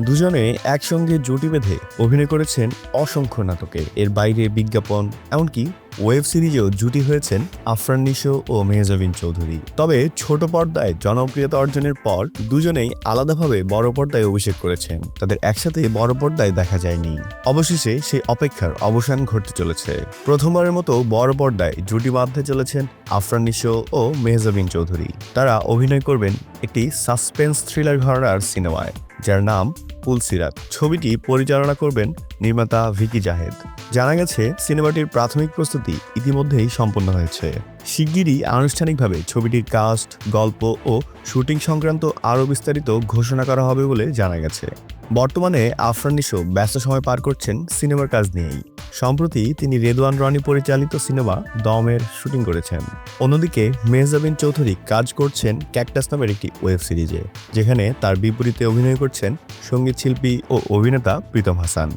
দুজনে একসঙ্গে জুটি বেঁধে অভিনয় করেছেন অসংখ্য নাটকে। এর বাইরে বিজ্ঞাপন, এমনকি ওয়েব সিরিজেও জুটি হয়েছেন আফরান নিশো ও মেহজাবিন চৌধুরী। তবে ছোট পর্দায় জনপ্রিয়তা অর্জনের পর দুজনেই আলাদাভাবে বড় পর্দায় অভিষেক করেছেন। তাদের একসাথে বড় পর্দায় দেখা যায়নি। অবশেষে সেই অপেক্ষার অবসান ঘটতে চলেছে। প্রথমবারের মতো বড় পর্দায় জুটি বাঁধতে চলেছেন আফরান নিশো ও মেহজাবিন চৌধুরী। তারা অভিনয় করবেন একটি সাসপেন্স থ্রিলার ঘরানার সিনেমায়, যার নাম পুলসিরাত। ছবিটি পরিচালনা করবেন নির্মাতা ভিকি জাহেদ। জানা গেছে সিনেমাটির প্রাথমিক প্রস্তুতি ইতিমধ্যেই সম্পন্ন হয়েছে। শিগগিরই আনুষ্ঠানিকভাবে ছবিটির কাস্ট, গল্প ও শুটিং সংক্রান্ত আরও বিস্তারিত ঘোষণা করা হবে বলে জানা গেছে। বর্তমানে আফরান নিশো ব্যস্ত সময় পার করছেন সিনেমার কাজ নিয়েই। সম্প্রতি তিনি রেদওয়ান রনি পরিচালিত সিনেমা দমের শুটিং করেছেন। অন্যদিকে মেহজাবিন চৌধুরী কাজ করছেন ক্যাকটাস নামের একটি ওয়েব সিরিজে, যেখানে তার বিপরীতে অভিনয় করছেন সঙ্গীত শিল্পী ও অভিনেতা প্রীতম হাসান।